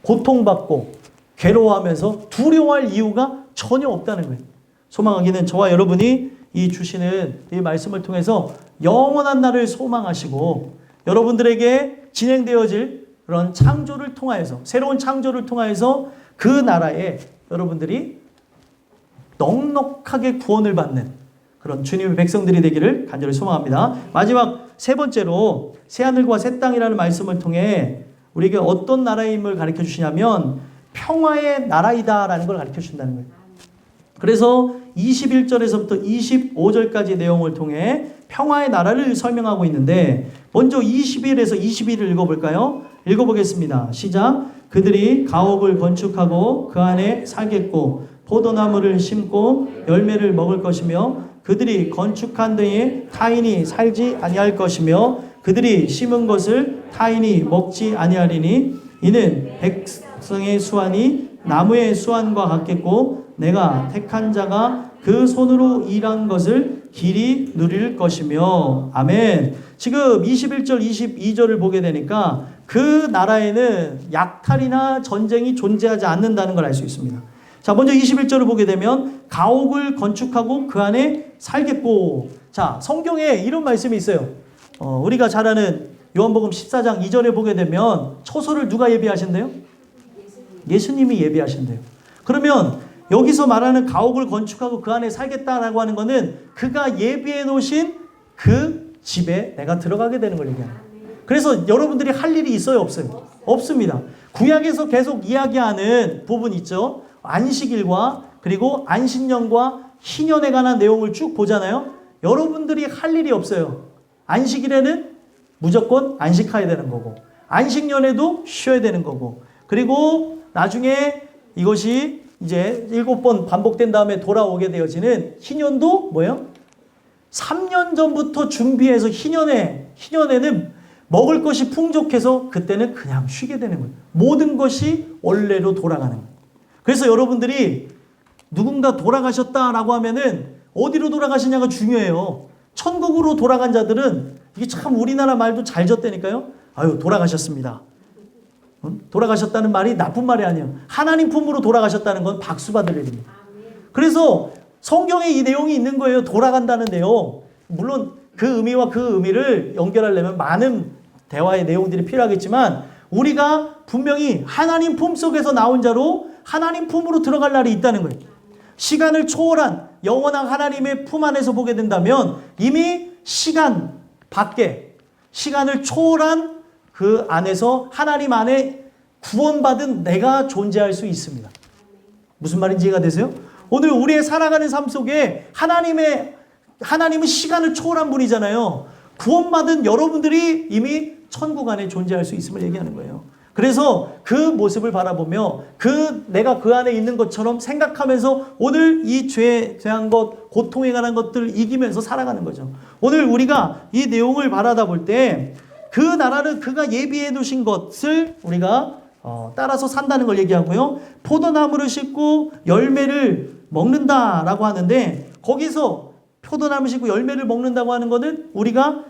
고통받고 괴로워하면서 두려워할 이유가 전혀 없다는 거예요. 소망하기는 저와 여러분이 이 주시는 이 말씀을 통해서 영원한 날을 소망하시고 여러분들에게 진행되어질 그런 창조를 통하여서 새로운 창조를 통하여서 그 나라에 여러분들이 넉넉하게 구원을 받는 그런 주님의 백성들이 되기를 간절히 소망합니다. 마지막 세 번째로 새하늘과 새 땅이라는 말씀을 통해 우리에게 어떤 나라임을 가르쳐 주시냐면 평화의 나라이다라는 걸 가르쳐 주신다는 거예요. 그래서 21절에서부터 25절까지 내용을 통해 평화의 나라를 설명하고 있는데 먼저 21에서 22를 읽어볼까요? 읽어보겠습니다. 시작. 그들이 가옥을 건축하고 그 안에 살겠고 포도나무를 심고 열매를 먹을 것이며 그들이 건축한 데에 타인이 살지 아니할 것이며 그들이 심은 것을 타인이 먹지 아니하리니 이는 백성의 수완이 나무의 수완과 같겠고 내가 택한 자가 그 손으로 일한 것을 길이 누릴 것이며 아멘. 지금 21절 22절을 보게 되니까 그 나라에는 약탈이나 전쟁이 존재하지 않는다는 걸 알 수 있습니다. 자, 먼저 21절을 보게 되면 가옥을 건축하고 그 안에 살겠고. 자, 성경에 이런 말씀이 있어요. 우리가 잘 아는 요한복음 14장 2절에 보게 되면 초소를 누가 예비하신대요? 예수님이 예비하신대요. 그러면 여기서 말하는 가옥을 건축하고 그 안에 살겠다라고 하는 거는 그가 예비해 놓으신 그 집에 내가 들어가게 되는 걸 얘기하는 거예요. 그래서 여러분들이 할 일이 있어요? 없어요? 없습니다. 구약에서 계속 이야기하는 부분 있죠. 안식일과 그리고 안식년과 희년에 관한 내용을 쭉 보잖아요. 여러분들이 할 일이 없어요. 안식일에는 무조건 안식해야 되는 거고 안식년에도 쉬어야 되는 거고 그리고 나중에 이것이 이제 7번 반복된 다음에 돌아오게 되어지는 희년도 뭐예요? 3년 전부터 준비해서 희년에는 먹을 것이 풍족해서 그때는 그냥 쉬게 되는 거예요. 모든 것이 원래로 돌아가는 거예요. 그래서 여러분들이 누군가 돌아가셨다라고 하면은 어디로 돌아가시냐가 중요해요. 천국으로 돌아간 자들은 이게 참 우리나라 말도 잘 졌다니까요. 아유, 돌아가셨습니다. 돌아가셨다는 말이 나쁜 말이 아니에요. 하나님 품으로 돌아가셨다는 건 박수 받을 일입니다. 그래서 성경에 이 내용이 있는 거예요. 돌아간다는 내용. 물론 그 의미와 그 의미를 연결하려면 많은 대화의 내용들이 필요하겠지만 우리가 분명히 하나님 품 속에서 나온 자로 하나님 품으로 들어갈 날이 있다는 거예요. 시간을 초월한 영원한 하나님의 품 안에서 보게 된다면 이미 시간 밖에 시간을 초월한 그 안에서 하나님 안에 구원받은 내가 존재할 수 있습니다. 무슨 말인지 이해가 되세요? 오늘 우리의 살아가는 삶 속에 하나님은 시간을 초월한 분이잖아요. 구원받은 여러분들이 이미 천국 안에 존재할 수 있음을 얘기하는 거예요. 그래서 그 모습을 바라보며 내가 그 안에 있는 것처럼 생각하면서 오늘 이 죄에 대한 것, 고통에 관한 것들을 이기면서 살아가는 거죠. 오늘 우리가 이 내용을 바라다 볼 때 그 나라는 그가 예비해 두신 것을 우리가 따라서 산다는 걸 얘기하고요. 포도나무를 심고 열매를 먹는다라고 하는데 거기서 포도나무 심고 열매를 먹는다고 하는 것은 우리가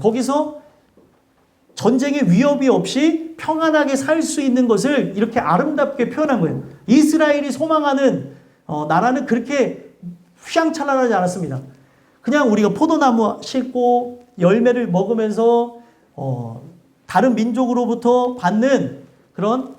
거기서 전쟁의 위협이 없이 평안하게 살 수 있는 것을 이렇게 아름답게 표현한 거예요. 이스라엘이 소망하는 나라는 그렇게 휘황찬란하지 않았습니다. 그냥 우리가 포도나무 심고 열매를 먹으면서 다른 민족으로부터 받는 그런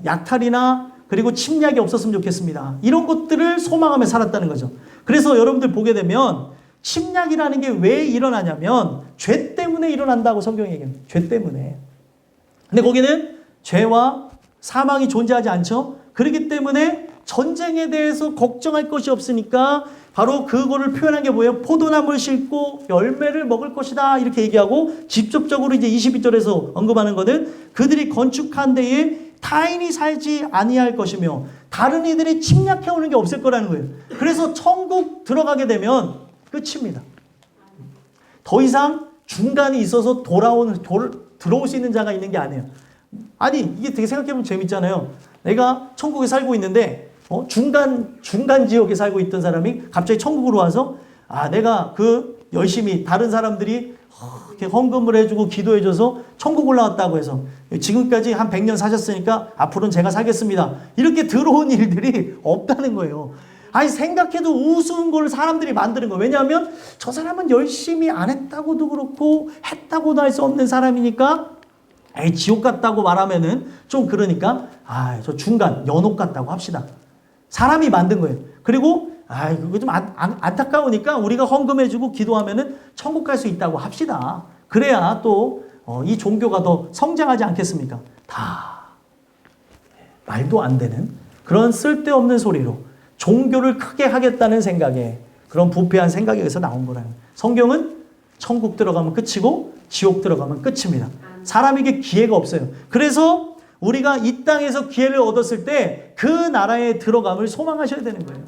약탈이나 그리고 침략이 없었으면 좋겠습니다. 이런 것들을 소망하며 살았다는 거죠. 그래서 여러분들 보게 되면 침략이라는 게 왜 일어나냐면 죄 때문에 일어난다고 성경이 얘기합니다. 죄 때문에. 근데 거기는 죄와 사망이 존재하지 않죠. 그렇기 때문에 전쟁에 대해서 걱정할 것이 없으니까 바로 그거를 표현한 게 뭐예요? 포도나무를 심고 열매를 먹을 것이다 이렇게 얘기하고 직접적으로 이제 22절에서 언급하는 것은 그들이 건축한 데에 타인이 살지 아니할 것이며 다른 이들이 침략해오는 게 없을 거라는 거예요. 그래서 천국 들어가게 되면 끝입니다. 더 이상 중간이 있어서 들어올 수 있는 자가 있는 게 아니에요. 아니 이게 되게 생각해보면 재밌잖아요. 내가 천국에 살고 있는데 중간 지역에 살고 있던 사람이 갑자기 천국으로 와서 내가 열심히 다른 사람들이 이렇게 헌금을 해주고 기도해줘서 천국 올라왔다고 해서 지금까지 한 100년 사셨으니까 앞으로는 제가 살겠습니다. 이렇게 들어온 일들이 없다는 거예요. 아니 생각해도 우스운 걸 사람들이 만드는 거예요. 왜냐하면 저 사람은 열심히 안 했다고도 그렇고 했다고도 할 수 없는 사람이니까 지옥 같다고 말하면은 좀 그러니까 저 중간 연옥 같다고 합시다. 사람이 만든 거예요. 그리고 그거 좀 안타까우니까 우리가 헌금해주고 기도하면은 천국 갈 수 있다고 합시다. 그래야 또 이 종교가 더 성장하지 않겠습니까? 다 말도 안 되는 그런 쓸데없는 소리로 종교를 크게 하겠다는 생각에 그런 부패한 생각에 의해서 나온 거라는 거예요. 성경은 천국 들어가면 끝이고 지옥 들어가면 끝입니다. 사람에게 기회가 없어요. 그래서 우리가 이 땅에서 기회를 얻었을 때 그 나라에 들어감을 소망하셔야 되는 거예요.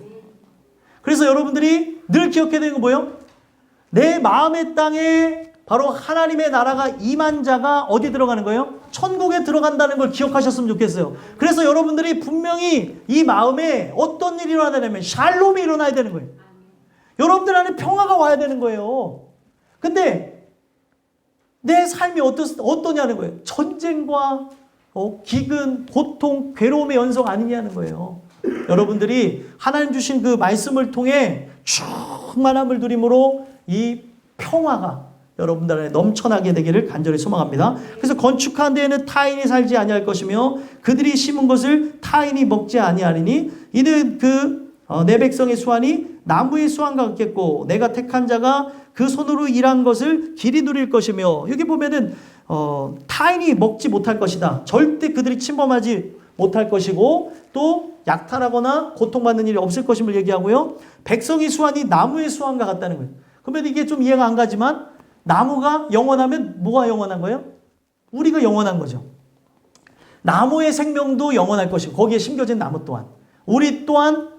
그래서 여러분들이 늘 기억해야 되는 건 뭐예요? 내 마음의 땅에 바로 하나님의 나라가 임한 자가 어디 들어가는 거예요? 천국에 들어간다는 걸 기억하셨으면 좋겠어요. 그래서 여러분들이 분명히 이 마음에 어떤 일이 일어나야 되냐면 샬롬이 일어나야 되는 거예요. 여러분들 안에 평화가 와야 되는 거예요. 근데 내 삶이 어떠냐는 거예요. 전쟁과 기근, 고통, 괴로움의 연속 아니냐는 거예요. 여러분들이 하나님 주신 그 말씀을 통해 충만함을 누림으로 이 평화가 여러분들 안에 넘쳐나게 되기를 간절히 소망합니다. 그래서 건축한 데에는 타인이 살지 아니할 것이며 그들이 심은 것을 타인이 먹지 아니하리니 이는 내 백성의 수완이 나무의 수완과 같겠고 내가 택한 자가 그 손으로 일한 것을 길이 누릴 것이며 여기 보면은 타인이 먹지 못할 것이다. 절대 그들이 침범하지 못할 것이고 또 약탈하거나 고통받는 일이 없을 것임을 얘기하고요. 백성의 수완이 나무의 수완과 같다는 거예요. 그러면 이게 좀 이해가 안 가지만 나무가 영원하면 뭐가 영원한 거예요? 우리가 영원한 거죠. 나무의 생명도 영원할 것이고 거기에 심겨진 나무 또한 우리 또한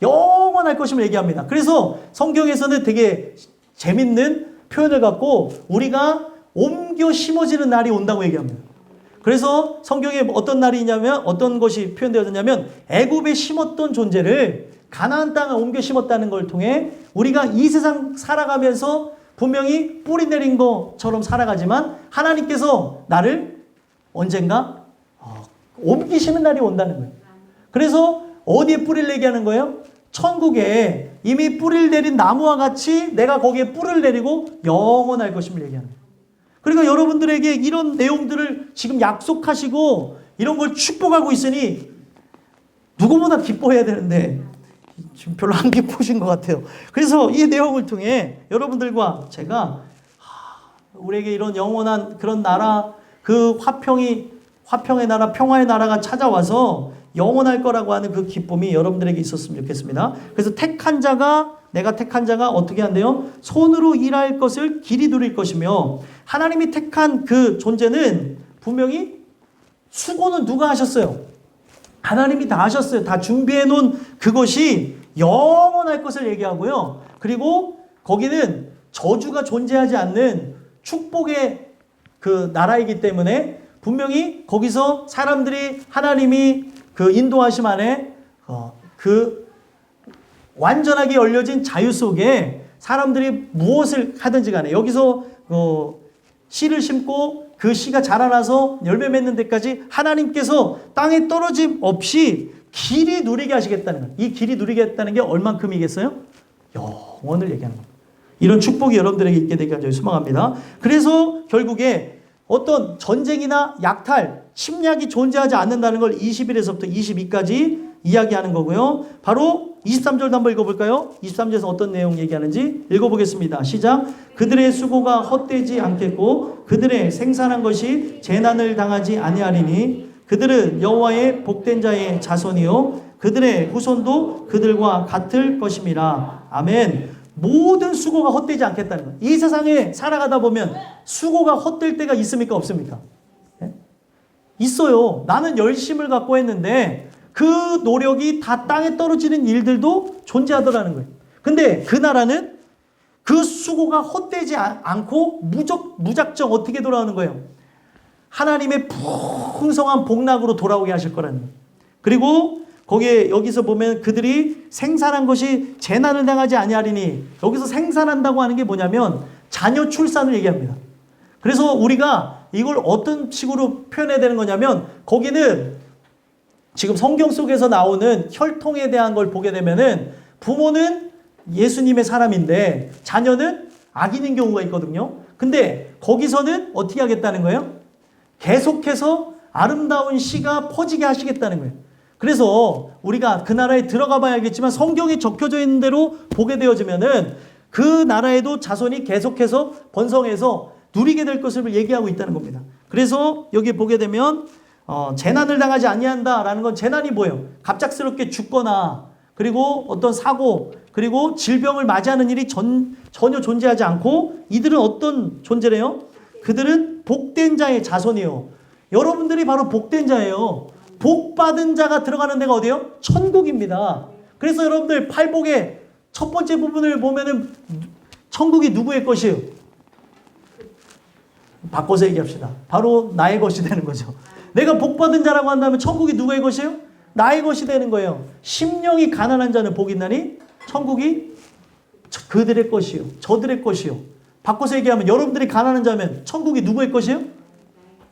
영원할 것임을 얘기합니다. 그래서 성경에서는 되게 재밌는 표현을 갖고 우리가 옮겨 심어지는 날이 온다고 얘기합니다. 그래서 성경에 어떤 날이 있냐면 어떤 것이 표현되어졌냐면 애굽에 심었던 존재를 가나안 땅에 옮겨 심었다는 걸 통해 우리가 이 세상 살아가면서 분명히 뿌리 내린 것처럼 살아가지만 하나님께서 나를 언젠가 옮기시는 날이 온다는 거예요. 그래서 어디에 뿌리를 내게 하는 거예요? 천국에 이미 뿌리를 내린 나무와 같이 내가 거기에 뿔을 내리고 영원할 것임을 얘기하는 거예요. 그러니까 여러분들에게 이런 내용들을 지금 약속하시고 이런 걸 축복하고 있으니 누구보다 기뻐해야 되는데 지금 별로 안 기쁘신 것 같아요. 그래서 이 내용을 통해 여러분들과 제가 우리에게 이런 영원한 그런 나라 그 화평의 나라 평화의 나라가 찾아와서 영원할 거라고 하는 그 기쁨이 여러분들에게 있었으면 좋겠습니다. 그래서 내가 택한 자가 어떻게 한대요? 손으로 일할 것을 길이 누릴 것이며 하나님이 택한 그 존재는 분명히 수고는 누가 하셨어요? 하나님이 다 하셨어요. 다 준비해 놓은 그것이 영원할 것을 얘기하고요. 그리고 거기는 저주가 존재하지 않는 축복의 그 나라이기 때문에 분명히 거기서 사람들이 하나님이 그 인도하심 안에 그 완전하게 열려진 자유 속에 사람들이 무엇을 하든지 간에 여기서 씨를 심고 그 씨가 자라나서 열매 맺는 데까지 하나님께서 땅에 떨어짐 없이 길이 누리게 하시겠다는 거예요. 이 길이 누리게 했다는 게 얼만큼이겠어요? 영원을 얘기하는 겁니다. 이런 축복이 여러분들에게 있게 되기를 저희 소망합니다. 그래서 결국에 어떤 전쟁이나 약탈, 침략이 존재하지 않는다는 걸 21에서부터 22까지 이야기하는 거고요. 바로 23절도 한번 읽어볼까요? 23절에서 어떤 내용 얘기하는지 읽어보겠습니다. 시작. 그들의 수고가 헛되지 않겠고 그들의 생산한 것이 재난을 당하지 아니하리니 그들은 여호와의 복된 자의 자손이요 그들의 후손도 그들과 같을 것임이라. 아멘. 모든 수고가 헛되지 않겠다는 거예요. 이 세상에 살아가다 보면 수고가 헛될 때가 있습니까? 없습니까? 네? 있어요. 나는 열심을 갖고 했는데 그 노력이 다 땅에 떨어지는 일들도 존재하더라는 거예요. 근데 그 나라는 그 수고가 헛되지 않고 무작정 어떻게 돌아오는 거예요? 하나님의 풍성한 복락으로 돌아오게 하실 거라는 거예요. 그리고 거기에 여기서 보면 그들이 생산한 것이 재난을 당하지 아니하리니 여기서 생산한다고 하는 게 뭐냐면 자녀 출산을 얘기합니다. 그래서 우리가 이걸 어떤 식으로 표현해야 되는 거냐면 거기는 지금 성경 속에서 나오는 혈통에 대한 걸 보게 되면은 부모는 예수님의 사람인데 자녀는 악인인 경우가 있거든요. 근데 거기서는 어떻게 하겠다는 거예요? 계속해서 아름다운 씨가 퍼지게 하시겠다는 거예요. 그래서 우리가 그 나라에 들어가 봐야 알겠지만 성경에 적혀져 있는 대로 보게 되어지면은 그 나라에도 자손이 계속해서 번성해서 누리게 될 것을 얘기하고 있다는 겁니다. 그래서 여기 보게 되면 재난을 당하지 아니한다라는 건 재난이 뭐예요? 갑작스럽게 죽거나 그리고 어떤 사고 그리고 질병을 맞이하는 일이 전혀 존재하지 않고 이들은 어떤 존재래요? 그들은 복된 자의 자손이에요. 여러분들이 바로 복된 자예요. 복 받은 자가 들어가는 데가 어디예요? 천국입니다. 그래서 여러분들 팔복의 첫 번째 부분을 보면은 천국이 누구의 것이에요? 바꿔서 얘기합시다. 바로 나의 것이 되는 거죠. 내가 복 받은 자라고 한다면 천국이 누구의 것이에요? 나의 것이 되는 거예요. 심령이 가난한 자는 복이 있나니 천국이 그들의 것이요. 저들의 것이요. 바꿔서 얘기하면 여러분들이 가난한 자면 천국이 누구의 것이에요?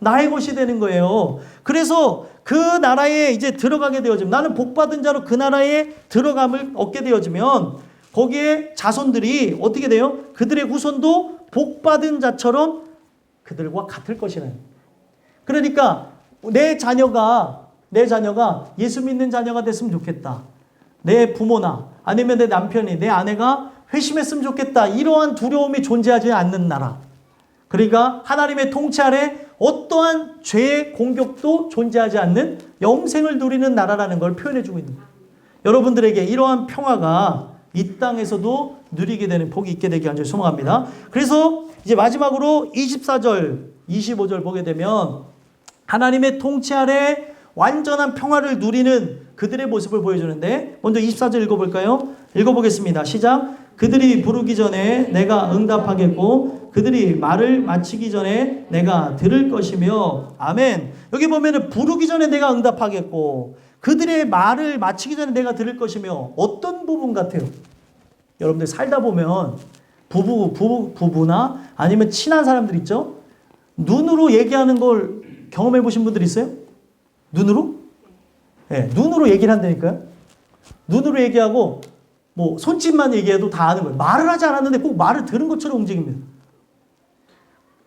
나의 것이 되는 거예요. 그래서 그 나라에 이제 들어가게 되어지면 나는 복 받은 자로 그 나라에 들어감을 얻게 되어지면 거기에 자손들이 어떻게 돼요? 그들의 후손도 복 받은 자처럼 그들과 같을 것이라는. 그러니까 내 자녀가 예수 믿는 자녀가 됐으면 좋겠다. 내 부모나 아니면 내 남편이 내 아내가 회심했으면 좋겠다. 이러한 두려움이 존재하지 않는 나라. 그러니까 하나님의 통치 아래 어떠한 죄의 공격도 존재하지 않는 영생을 누리는 나라라는 걸 표현해주고 있는 거예요. 여러분들에게 이러한 평화가 이 땅에서도 누리게 되는 복이 있게 되기 간절히 소망합니다. 그래서 이제 마지막으로 24절, 25절 보게 되면 하나님의 통치 아래 완전한 평화를 누리는 그들의 모습을 보여주는데 먼저 24절 읽어볼까요? 읽어보겠습니다. 시작. 그들이 부르기 전에 내가 응답하겠고 그들이 말을 마치기 전에 내가 들을 것이며 아멘. 여기 보면은 부르기 전에 내가 응답하겠고 그들의 말을 마치기 전에 내가 들을 것이며 어떤 부분 같아요? 여러분들 살다 보면 부부나 아니면 친한 사람들 있죠? 눈으로 얘기하는 걸 경험해 보신 분들 있어요? 눈으로? 네, 눈으로 얘기를 한다니까요. 눈으로 얘기하고 뭐 손짓만 얘기해도 다 아는 거예요. 말을 하지 않았는데 꼭 말을 들은 것처럼 움직입니다.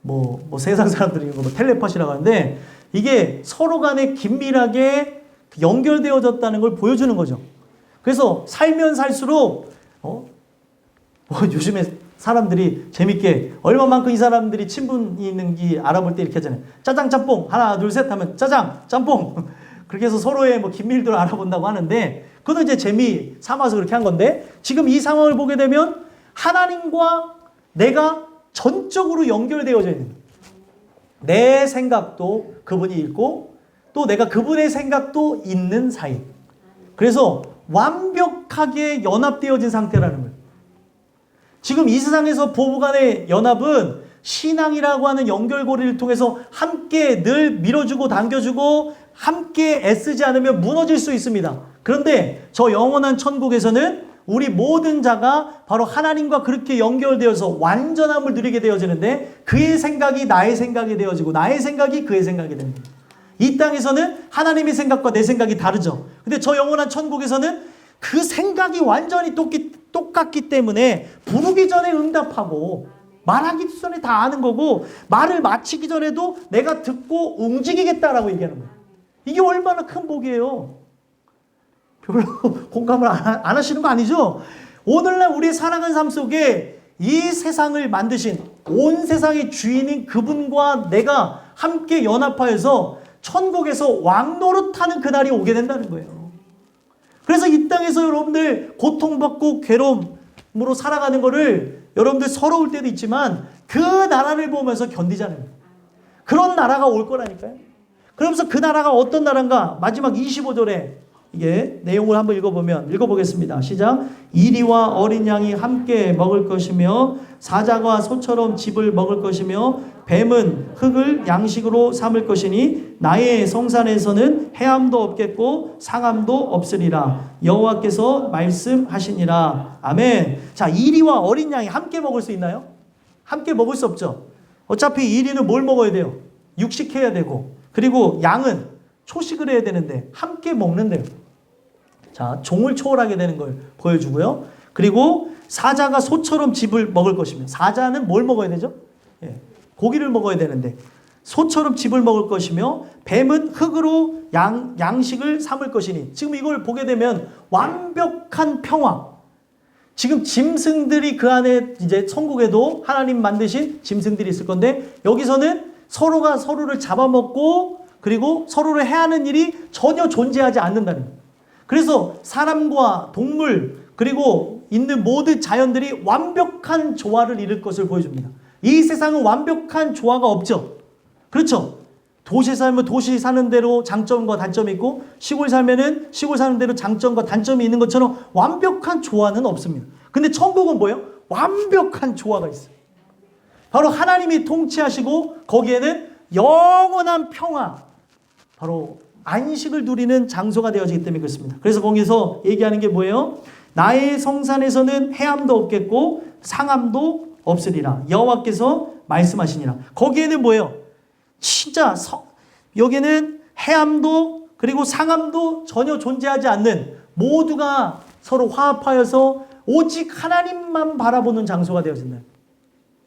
뭐 세상 사람들이 이거 뭐 텔레파시라고 하는데 이게 서로 간에 긴밀하게 연결되어졌다는 걸 보여주는 거죠. 그래서 살면 살수록 요즘에 사람들이 재밌게 얼마만큼 이 사람들이 친분이 있는지 알아볼 때 이렇게 하잖아요. 짜장 짬뽕 하나 둘 셋 하면 짜장 짬뽕 그렇게 해서 서로의 뭐 긴밀도를 알아본다고 하는데 그것도 이제 재미 삼아서 그렇게 한 건데 지금 이 상황을 보게 되면 하나님과 내가 전적으로 연결되어져 있는 거예요. 내 생각도 그분이 있고 또 내가 그분의 생각도 있는 사이. 그래서 완벽하게 연합되어진 상태라는 거예요. 지금 이 세상에서 부부간의 연합은 신앙이라고 하는 연결고리를 통해서 함께 늘 밀어주고 당겨주고 함께 애쓰지 않으면 무너질 수 있습니다. 그런데 저 영원한 천국에서는 우리 모든 자가 바로 하나님과 그렇게 연결되어서 완전함을 누리게 되어지는데 그의 생각이 나의 생각이 되어지고 나의 생각이 그의 생각이 됩니다. 이 땅에서는 하나님의 생각과 내 생각이 다르죠. 근데 저 영원한 천국에서는 그 생각이 완전히 똑같기 때문에 부르기 전에 응답하고 말하기 전에 다 아는 거고 말을 마치기 전에도 내가 듣고 움직이겠다라고 얘기하는 거예요. 이게 얼마나 큰 복이에요. 별로 공감을 안 하시는 거 아니죠? 오늘날 우리의 살아가는 삶 속에 이 세상을 만드신 온 세상의 주인인 그분과 내가 함께 연합하여서 천국에서 왕노릇하는 그날이 오게 된다는 거예요. 그래서 이 땅에서 여러분들 고통받고 괴로움으로 살아가는 거를 여러분들 서러울 때도 있지만 그 나라를 보면서 견디자는 거예요. 그런 나라가 올 거라니까요. 그러면서 그 나라가 어떤 나라인가 마지막 25절에 이게 내용을 한번 읽어보겠습니다. 시작. 이리와 어린 양이 함께 먹을 것이며 사자가 소처럼 짚을 먹을 것이며 뱀은 흙을 양식으로 삼을 것이니 나의 성산에서는 해함도 없겠고 상함도 없으리라. 여호와께서 말씀하시니라. 아멘. 자, 이리와 어린 양이 함께 먹을 수 있나요? 함께 먹을 수 없죠. 어차피 이리는 뭘 먹어야 돼요? 육식해야 되고, 그리고 양은 초식을 해야 되는데 함께 먹는데요. 자, 종을 초월하게 되는 걸 보여주고요. 그리고 사자가 소처럼 짚을 먹을 것이며, 사자는 뭘 먹어야 되죠? 예, 고기를 먹어야 되는데 소처럼 짚을 먹을 것이며 뱀은 흙으로 양식을 삼을 것이니, 지금 이걸 보게 되면 완벽한 평화. 지금 짐승들이 그 안에 이제 천국에도 하나님 만드신 짐승들이 있을 건데 여기서는 서로가 서로를 잡아먹고 그리고 서로를 해하는 일이 전혀 존재하지 않는다는 거예요. 그래서 사람과 동물 그리고 있는 모든 자연들이 완벽한 조화를 이룰 것을 보여줍니다. 이 세상은 완벽한 조화가 없죠. 그렇죠? 도시 살면 도시 사는 대로 장점과 단점이 있고 시골 살면은 시골 사는 대로 장점과 단점이 있는 것처럼 완벽한 조화는 없습니다. 근데 천국은 뭐예요? 완벽한 조화가 있어요. 바로 하나님이 통치하시고 거기에는 영원한 평화, 바로 안식을 누리는 장소가 되어지기 때문에 그렇습니다. 그래서 거기서 얘기하는 게 뭐예요? 나의 성산에서는 해함도 없겠고 상함도 없으리라. 여호와께서 말씀하시니라. 거기에는 뭐예요? 진짜 여기는 해함도 그리고 상함도 전혀 존재하지 않는 모두가 서로 화합하여서 오직 하나님만 바라보는 장소가 되어진다.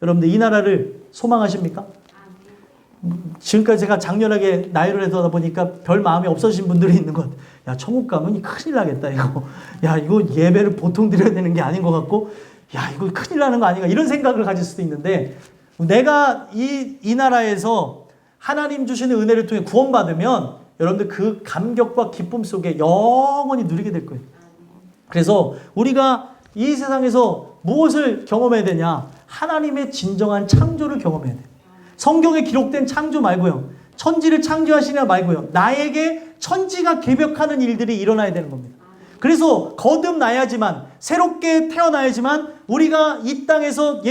여러분들 이 나라를 소망하십니까? 지금까지 제가 장렬하게 나열을 해서 보니까 별 마음이 없어진 분들이 있는 것. 야, 천국 가면 큰일 나겠다 이거. 야, 이거 예배를 보통 드려야 되는 게 아닌 것 같고, 야, 이거 큰일 나는 거 아닌가 이런 생각을 가질 수도 있는데, 내가 이 나라에서 하나님 주시는 은혜를 통해 구원받으면 여러분들 그 감격과 기쁨 속에 영원히 누리게 될 거예요. 그래서 우리가 이 세상에서 무엇을 경험해야 되냐? 하나님의 진정한 창조를 경험해야 돼요. 성경에 기록된 창조 말고요. 천지를 창조하시냐 말고요. 나에게 천지가 개벽하는 일들이 일어나야 되는 겁니다. 그래서 거듭나야지만, 새롭게 태어나야지만 우리가 이 땅에서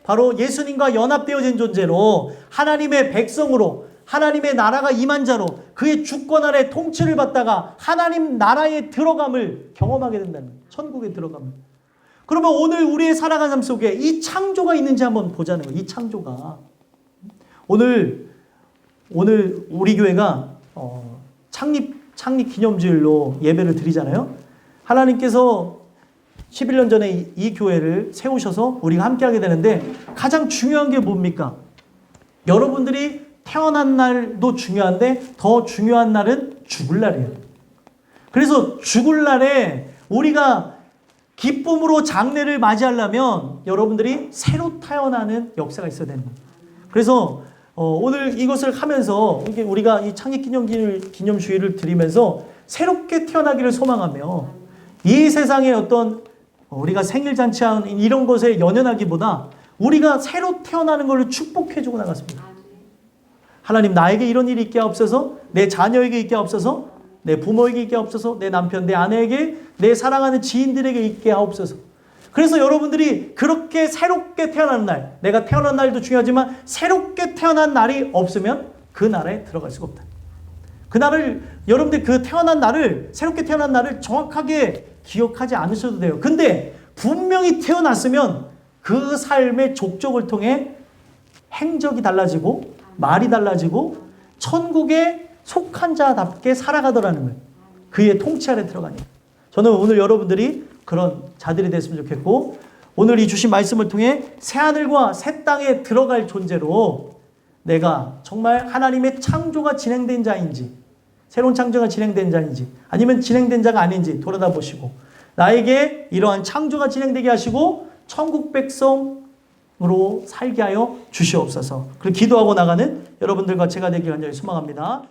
바로 예수님과 연합되어진 존재로 하나님의 백성으로 하나님의 나라가 임한 자로 그의 주권 아래 통치를 받다가 하나님 나라에 들어감을 경험하게 된다는 거예요. 천국에 들어감을. 그러면 오늘 우리의 살아가는 삶 속에 이 창조가 있는지 한번 보자는 거예요. 이 창조가. 오늘 우리 교회가 창립 기념주일로 예배를 드리잖아요. 하나님께서 11년 전에 이 교회를 세우셔서 우리가 함께하게 되는데 가장 중요한 게 뭡니까? 여러분들이 태어난 날도 중요한데 더 중요한 날은 죽을 날이에요. 그래서 죽을 날에 우리가 기쁨으로 장례를 맞이하려면 여러분들이 새로 태어나는 역사가 있어야 되는 거예요. 그래서 오늘 이것을 하면서 우리가 이 창립기념주의를 드리면서 새롭게 태어나기를 소망하며 이 세상의 어떤 우리가 생일잔치하는 이런 것에 연연하기보다 우리가 새로 태어나는 것을 축복해주고 나갔습니다. 하나님 나에게 이런 일이 있게 하옵소서, 내 자녀에게 있게 하옵소서, 내 부모에게 있게 하옵소서, 내 남편, 내 아내에게, 내 사랑하는 지인들에게 있게 하옵소서. 그래서 여러분들이 그렇게 새롭게 태어나는 날, 내가 태어난 날도 중요하지만 새롭게 태어난 날이 없으면 그 나라에 들어갈 수가 없다. 여러분들 그 새롭게 태어난 날을 정확하게 기억하지 않으셔도 돼요. 근데 분명히 태어났으면 그 삶의 족적을 통해 행적이 달라지고 말이 달라지고 천국에 속한 자답게 살아가더라는 거예요. 그의 통치 아래 들어가니. 저는 오늘 여러분들이 그런 자들이 됐으면 좋겠고, 오늘 이 주신 말씀을 통해 새하늘과 새 땅에 들어갈 존재로 내가 정말 하나님의 창조가 진행된 자인지, 새로운 창조가 진행된 자인지, 아니면 진행된 자가 아닌지 돌아다 보시고 나에게 이러한 창조가 진행되게 하시고 천국 백성으로 살게 하여 주시옵소서. 그리고 기도하고 나가는 여러분들과 제가 되길 간절히 소망합니다.